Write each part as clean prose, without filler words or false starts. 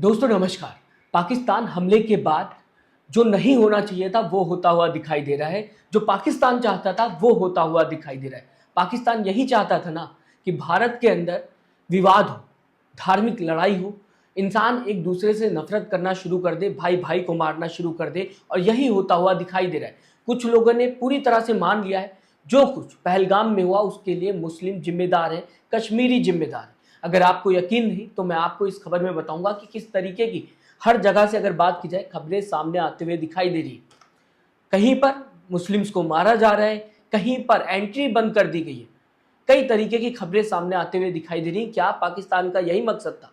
दोस्तों नमस्कार। पाकिस्तान हमले के बाद जो नहीं होना चाहिए था वो होता हुआ दिखाई दे रहा है। जो पाकिस्तान चाहता था वो होता हुआ दिखाई दे रहा है। पाकिस्तान यही चाहता था ना कि भारत के अंदर विवाद हो, धार्मिक लड़ाई हो, इंसान एक दूसरे से नफरत करना शुरू कर दे, भाई भाई को मारना शुरू कर दे, और यही होता हुआ दिखाई दे रहा है। कुछ लोगों ने पूरी तरह से मान लिया है जो कुछ पहलगाम में हुआ उसके लिए मुस्लिम जिम्मेदार है, कश्मीरी जिम्मेदार है। अगर आपको यकीन नहीं तो मैं आपको इस खबर में बताऊंगा कि किस तरीके की हर जगह से अगर बात की जाए खबरें सामने आते हुए दिखाई दे रही है। कहीं पर मुस्लिम्स को मारा जा रहा है, कहीं पर एंट्री बंद कर दी गई है। कई तरीके की खबरें सामने आते हुए दिखाई दे रही। क्या पाकिस्तान का यही मकसद था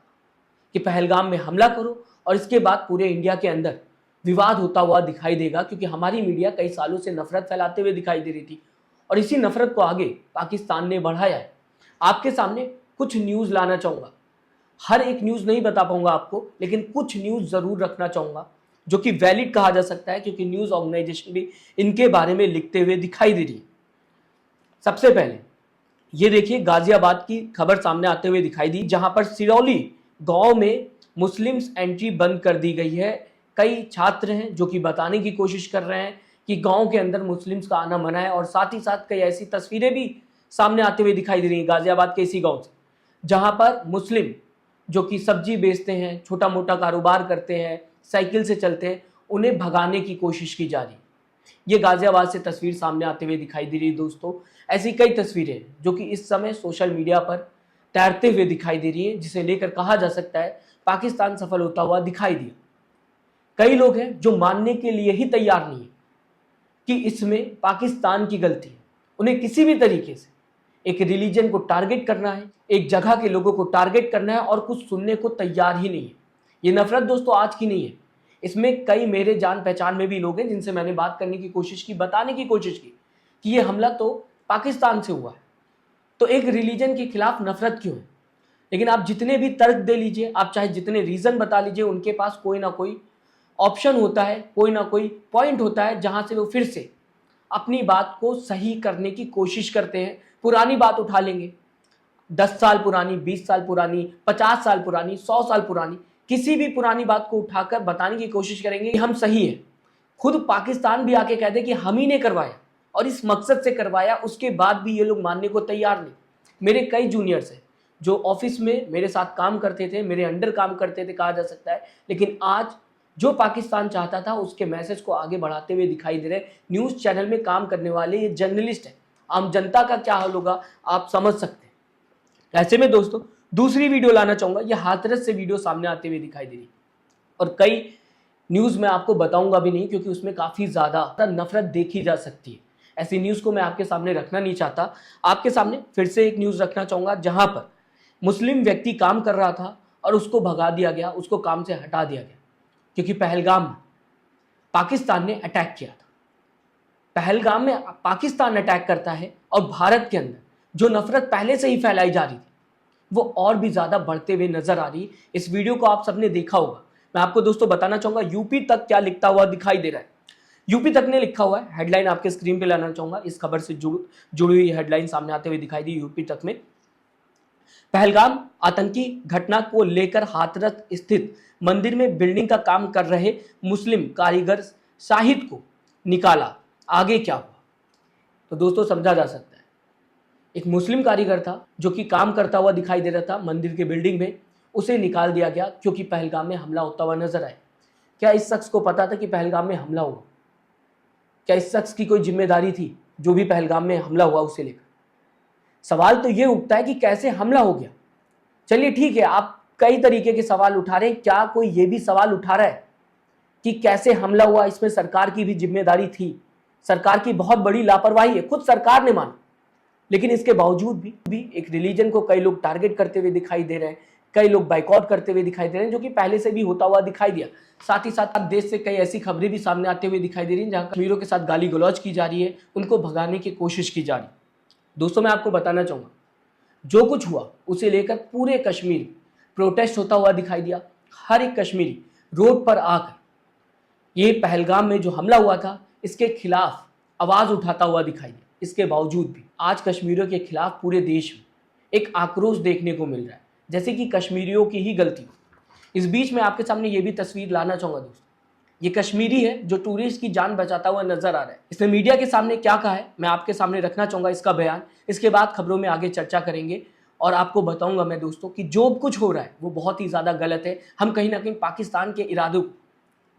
कि पहलगाम में हमला करो और इसके बाद पूरे इंडिया के अंदर विवाद होता हुआ दिखाई देगा? क्योंकि हमारी मीडिया कई सालों से नफरत फैलाते हुए दिखाई दे रही थी और इसी नफरत को आगे पाकिस्तान ने बढ़ाया है। आपके सामने कुछ न्यूज़ लाना चाहूँगा। हर एक न्यूज़ नहीं बता पाऊंगा आपको, लेकिन कुछ न्यूज़ ज़रूर रखना चाहूँगा जो कि वैलिड कहा जा सकता है, क्योंकि न्यूज़ ऑर्गेनाइजेशन भी इनके बारे में लिखते हुए दिखाई दे रही है। सबसे पहले ये देखिए, गाजियाबाद की खबर सामने आते हुए दिखाई दी, जहां पर सिरौली गांव में मुस्लिम्स एंट्री बंद कर दी गई है। कई छात्र हैं जो कि बताने की कोशिश कर रहे हैं कि गांव के अंदर मुस्लिम्स का आना मना है, और साथ ही साथ कई ऐसी तस्वीरें भी सामने आते हुए दिखाई दे रही हैं गाजियाबाद के इसी गांव से, जहां पर मुस्लिम जो कि सब्जी बेचते हैं, छोटा मोटा कारोबार करते हैं, साइकिल से चलते हैं, उन्हें भगाने की कोशिश की जा रही है। ये गाजियाबाद से तस्वीर सामने आते हुए दिखाई दे रही है। दोस्तों ऐसी कई तस्वीरें जो कि इस समय सोशल मीडिया पर तैरते हुए दिखाई दे रही है, जिसे लेकर कहा जा सकता है पाकिस्तान सफल होता हुआ दिखाई दिया। कई लोग हैं जो मानने के लिए ही तैयार नहीं है कि इसमें पाकिस्तान की गलती है। उन्हें किसी भी तरीके से एक रिलीजन को टारगेट करना है, एक जगह के लोगों को टारगेट करना है, और कुछ सुनने को तैयार ही नहीं है। ये नफरत दोस्तों आज की नहीं है। इसमें कई मेरे जान पहचान में भी लोग हैं जिनसे मैंने बात करने की कोशिश की, बताने की कोशिश की कि ये हमला तो पाकिस्तान से हुआ है, तो एक रिलीजन के खिलाफ नफरत क्यों है? लेकिन आप जितने भी तर्क दे लीजिए, आप चाहे जितने रीजन बता लीजिए, उनके पास कोई ना कोई ऑप्शन होता है, कोई ना कोई पॉइंट होता है जहां से वो फिर से अपनी बात को सही करने की कोशिश करते हैं। पुरानी बात उठा लेंगे, 10 साल पुरानी, 20 साल पुरानी, 50 साल पुरानी, 100 साल पुरानी, किसी भी पुरानी बात को उठाकर बताने की कोशिश करेंगे कि हम सही हैं। खुद पाकिस्तान भी आके कह दे कि हम ही ने करवाया और इस मकसद से करवाया, उसके बाद भी ये लोग मानने को तैयार नहीं। मेरे कई जूनियर्स हैं जो ऑफिस में मेरे साथ काम करते थे, मेरे अंडर काम करते थे कहा जा सकता है, लेकिन आज जो पाकिस्तान चाहता था उसके मैसेज को आगे बढ़ाते हुए दिखाई दे रहे। न्यूज़ चैनल में काम करने वाले ये जर्नलिस्ट हैं। आम जनता का क्या हाल होगा आप समझ सकते हैं। ऐसे में दोस्तों दूसरी वीडियो लाना चाहूँगा। ये हाथरस से वीडियो सामने आते हुए दिखाई दे रही, और कई न्यूज़ में आपको बताऊंगा भी नहीं क्योंकि उसमें काफ़ी ज़्यादा नफरत देखी जा सकती है। ऐसी न्यूज़ को मैं आपके सामने रखना नहीं चाहता। आपके सामने फिर से एक न्यूज़ रखना चाहूँगा जहाँ पर मुस्लिम व्यक्ति काम कर रहा था और उसको भगा दिया गया, उसको काम से हटा दिया गया, क्योंकि पहलगाम में पाकिस्तान ने अटैक किया था। पहलगाम में पाकिस्तान अटैक करता है और भारत के अंदर जो नफरत पहले से ही फैलाई जा रही थी वो और भी ज़्यादा बढ़ते हुए नजर आ रही। इस वीडियो को आप सबने देखा होगा। मैं आपको दोस्तों बताना चाहूँगा यूपी तक क्या लिखता हुआ दिखाई दे रहा है। यूपी तक ने लिखा हुआ है, हेडलाइन आपके स्क्रीन पे लाना चाहूँगा। इस खबर से जुड़ी हुई हेडलाइन सामने आते हुए दिखाई दी यूपी तक में। पहलगाम आतंकी घटना को लेकर हाथरस स्थित मंदिर में बिल्डिंग का काम कर रहे मुस्लिम कारीगर शाहिद को निकाला, आगे क्या हुआ? तो दोस्तों समझा जा सकता है, एक मुस्लिम कारीगर था जो कि काम करता हुआ दिखाई दे रहा था मंदिर के बिल्डिंग में, उसे निकाल दिया गया क्योंकि पहलगाम में हमला होता हुआ नजर आया। क्या इस शख्स को पता था कि पहलगाम में हमला हुआ? क्या इस शख्स की कोई जिम्मेदारी थी जो भी पहलगाम में हमला हुआ उसे लेकर? सवाल तो ये उठता है कि कैसे हमला हो गया। चलिए ठीक है, आप कई तरीके के सवाल उठा रहे हैं, क्या कोई ये भी सवाल उठा रहा है कि कैसे हमला हुआ? इसमें सरकार की भी जिम्मेदारी थी। सरकार की बहुत बड़ी लापरवाही है, खुद सरकार ने माना, लेकिन इसके बावजूद भी एक रिलीजन को कई लोग टारगेट करते हुए दिखाई दे रहे हैं, कई लोग बाइकआउट करते हुए दिखाई दे रहे हैं, जो कि पहले से भी होता हुआ दिखाई दिया। साथ ही साथ देश से कई ऐसी खबरें भी सामने आते हुए दिखाई दे रही हैं जहां कश्मीरियों के साथ गाली गलौज की जा रही है, उनको भगाने की कोशिश की जा रही है। दोस्तों मैं आपको बताना चाहूँगा, जो कुछ हुआ उसे लेकर पूरे कश्मीर प्रोटेस्ट होता हुआ दिखाई दिया। हर एक कश्मीरी रोड पर आकर ये पहलगाम में जो हमला हुआ था इसके खिलाफ आवाज़ उठाता हुआ दिखाई दिया। इसके बावजूद भी आज कश्मीरियों के खिलाफ पूरे देश में एक आक्रोश देखने को मिल रहा है, जैसे कि कश्मीरियों की ही गलती हो। इस बीच में आपके सामने ये भी तस्वीर लाना चाहूंगा दोस्तों, ये कश्मीरी है जो टूरिस्ट की जान बचाता हुआ नजर आ रहा है। इसने मीडिया के सामने क्या कहा है मैं आपके सामने रखना चाहूंगा इसका बयान। इसके बाद खबरों में आगे चर्चा करेंगे और आपको बताऊंगा मैं दोस्तों कि जो कुछ हो रहा है वो बहुत ही ज्यादा गलत है। हम कहीं ना कहीं पाकिस्तान के इरादों,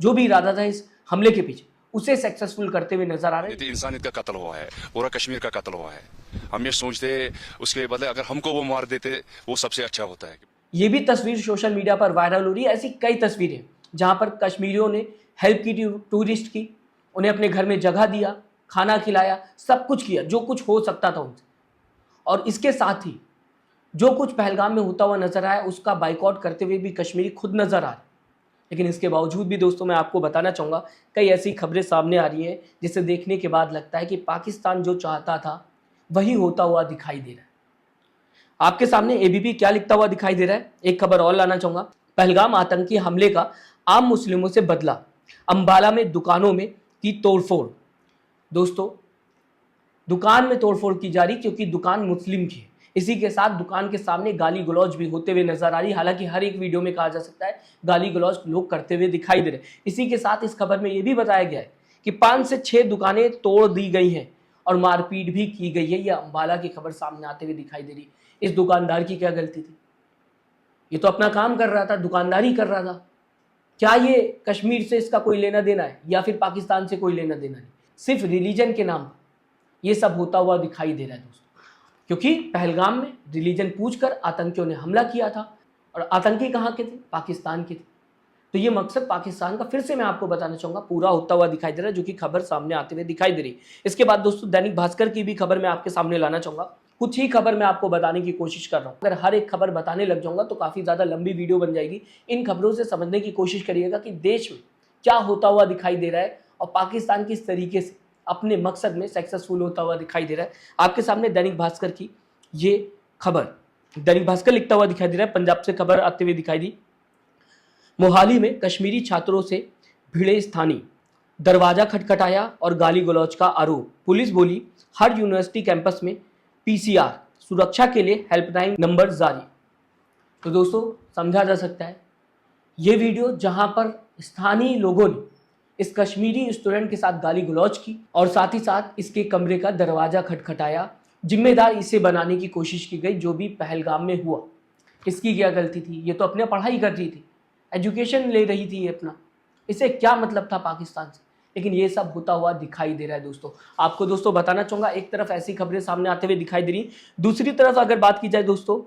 जो भी इरादा था इस हमले के पीछे, उसे सक्सेसफुल करते हुए नजर आ रहे हैं। इंसानियत का कत्ल हुआ है, पूरा कश्मीर का कत्ल हुआ है। हम ये सोचते उसके बदले अगर हमको वो मार देते वो सबसे अच्छा होता है। ये भी तस्वीर सोशल मीडिया पर वायरल हो रही है। ऐसी कई तस्वीरें जहां पर कश्मीरियों ने हेल्प की टूरिस्ट की, उन्हें अपने घर में जगह दिया, खाना खिलाया, सब कुछ किया जो कुछ हो सकता था उनसे। और इसके साथ ही जो कुछ पहलगाम में होता हुआ नजर आया उसका बाइकआउट करते हुए भी कश्मीरी खुद नजर आ रहे। लेकिन इसके बावजूद भी दोस्तों मैं आपको बताना चाहूँगा कई ऐसी खबरें सामने आ रही हैं जिसे देखने के बाद लगता है कि पाकिस्तान जो चाहता था वही होता हुआ दिखाई दे रहा है। आपके सामने एबीपी क्या लिखता हुआ दिखाई दे रहा है, एक खबर और लाना चाहूँगा। पहलगाम आतंकी हमले का आम मुस्लिमों से बदला, अंबाला में दुकानों में की तोड़फोड़। दोस्तों दुकान में तोड़फोड़ की जा रही क्योंकि दुकान मुस्लिम की है। इसी के साथ दुकान के सामने गाली गलौज भी होते हुए नजर आ रही। हालांकि हर एक वीडियो में कहा जा सकता है गाली गलौज लोग करते हुए दिखाई दे रहे। इसी के साथ इस खबर में यह भी बताया गया है कि 5 से 6 दुकानें तोड़ दी गई हैं और मारपीट भी की गई है। यह अंबाला की खबर सामने आते हुए दिखाई दे रही। इस दुकानदार की क्या गलती थी? ये तो अपना काम कर रहा था, दुकानदारी कर रहा था। क्या ये कश्मीर से इसका कोई लेना देना है या फिर पाकिस्तान से कोई लेना देना नहीं? सिर्फ रिलीजन के नाम पर यह सब होता हुआ दिखाई दे रहा है दोस्तों। क्योंकि पहलगाम में रिलीजन पूछकर आतंकियों ने हमला किया था और आतंकी कहाँ के थे? पाकिस्तान के थे। तो ये मकसद पाकिस्तान का फिर से मैं आपको बताना चाहूंगा पूरा होता हुआ दिखाई दे रहा है, जो कि खबर सामने आते हुए दिखाई दे रही। इसके बाद दोस्तों दैनिक भास्कर की भी खबर मैं आपके सामने लाना चाहूंगा। कुछ ही खबर मैं आपको बताने की कोशिश कर रहा हूँ। अगर हर एक खबर बताने लग जाऊंगा तो काफी ज्यादा लंबी वीडियो बन जाएगी। इन खबरों से समझने की कोशिश करिएगा कि देश में क्या होता हुआ दिखाई दे रहा है और पाकिस्तान किस तरीके से अपने मकसद में सक्सेसफुल होता हुआ दिखाई दे रहा है। आपके सामने दैनिक भास्कर की ये खबर, दैनिक भास्कर लिखता हुआ दिखाई दे रहा है, पंजाब से खबर आते हुए दिखाई दी। मोहाली में कश्मीरी छात्रों से भिड़े स्थानीय, दरवाजा खटखटाया और गाली गलौज का आरोप। पुलिस बोली हर यूनिवर्सिटी कैंपस में पीसीआर, सुरक्षा के लिए हेल्पलाइन नंबर जारी। तो दोस्तों समझा जा सकता है ये वीडियो जहां पर स्थानीय लोगों ने इस कश्मीरी स्टूडेंट के साथ गाली गलौज की और साथ ही साथ इसके कमरे का दरवाजा खटखटाया। जिम्मेदार इसे बनाने की कोशिश की गई जो भी पहलगाम में हुआ। इसकी क्या गलती थी? ये तो अपने पढ़ाई कर रही थी, एजुकेशन ले रही थी ये अपना, इसे क्या मतलब था पाकिस्तान से? लेकिन ये सब होता हुआ दिखाई दे रहा है दोस्तों। आपको दोस्तों बताना चाहूँगा एक तरफ ऐसी खबरें सामने आते हुए दिखाई दे रही, दूसरी तरफ अगर बात की जाए दोस्तों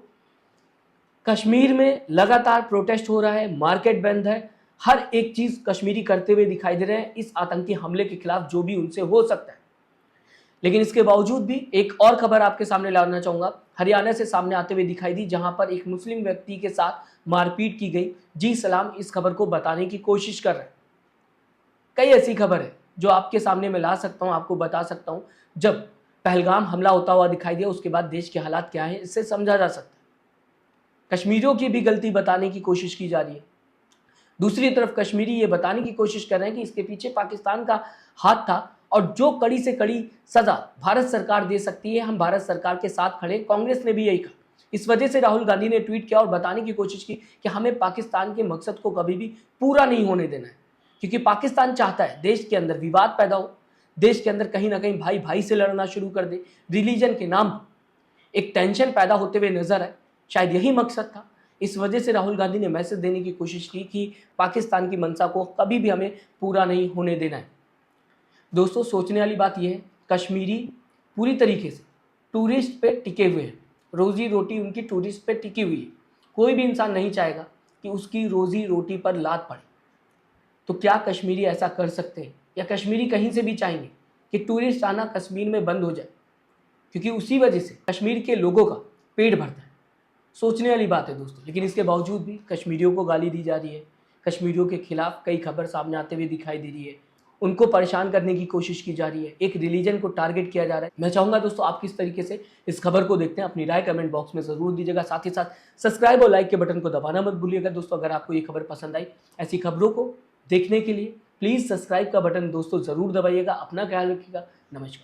कश्मीर में लगातार प्रोटेस्ट हो रहा है, मार्केट बंद है, हर एक चीज़ कश्मीरी करते हुए दिखाई दे रहे हैं इस आतंकी हमले के खिलाफ जो भी उनसे हो सकता है। लेकिन इसके बावजूद भी एक और खबर आपके सामने लाना चाहूंगा, हरियाणा से सामने आते हुए दिखाई दी जहां पर एक मुस्लिम व्यक्ति के साथ मारपीट की गई। जी सलाम इस खबर को बताने की कोशिश कर रहे हैं। कई ऐसी खबर है जो आपके सामने मैं ला सकता हूं, आपको बता सकता हूं। जब पहलगाम हमला होता हुआ दिखाई दिया उसके बाद देश के हालात क्या है इससे समझा जा सकता है। कश्मीरियों की भी गलती बताने की कोशिश की जा रही है, दूसरी तरफ कश्मीरी ये बताने की कोशिश कर रहे हैं कि इसके पीछे पाकिस्तान का हाथ था और जो कड़ी से कड़ी सजा भारत सरकार दे सकती है हम भारत सरकार के साथ खड़े। कांग्रेस ने भी यही कहा। इस वजह से राहुल गांधी ने ट्वीट किया और बताने की कोशिश की कि हमें पाकिस्तान के मकसद को कभी भी पूरा नहीं होने देना है, क्योंकि पाकिस्तान चाहता है देश के अंदर विवाद पैदा हो, देश के अंदर कहीं ना कहीं भाई भाई से लड़ना शुरू कर दे, रिलीजन के नाम एक टेंशन पैदा होते हुए नजर आए। शायद यही मकसद था। इस वजह से राहुल गांधी ने मैसेज देने की कोशिश की कि पाकिस्तान की मंशा को कभी भी हमें पूरा नहीं होने देना है। दोस्तों सोचने वाली बात यह है कश्मीरी पूरी तरीके से टूरिस्ट पे टिके हुए हैं, रोजी रोटी उनकी टूरिस्ट पे टिकी हुई है। कोई भी इंसान नहीं चाहेगा कि उसकी रोजी रोटी पर लात पड़े। तो क्या कश्मीरी ऐसा कर सकते हैं या कश्मीरी कहीं से भी चाहेंगे कि टूरिस्ट आना कश्मीर में बंद हो जाए? क्योंकि उसी वजह से कश्मीर के लोगों का पेट भरता है। सोचने वाली बात है दोस्तों। लेकिन इसके बावजूद भी कश्मीरियों को गाली दी जा रही है, कश्मीरियों के खिलाफ कई खबर सामने आते हुए दिखाई दे रही है, उनको परेशान करने की कोशिश की जा रही है, एक रिलीजन को टारगेट किया जा रहा है। मैं चाहूंगा दोस्तों आप किस तरीके से इस खबर को देखते हैं, अपनी राय कमेंट बॉक्स में जरूर दीजिएगा। साथ ही साथ सब्सक्राइब और लाइक के बटन को दबाना मत भूलिएगा। दोस्तों अगर आपको ये खबर पसंद आई, ऐसी खबरों को देखने के लिए प्लीज सब्सक्राइब का बटन दोस्तों जरूर दबाइएगा। अपना ख्याल रखिएगा। नमस्कार।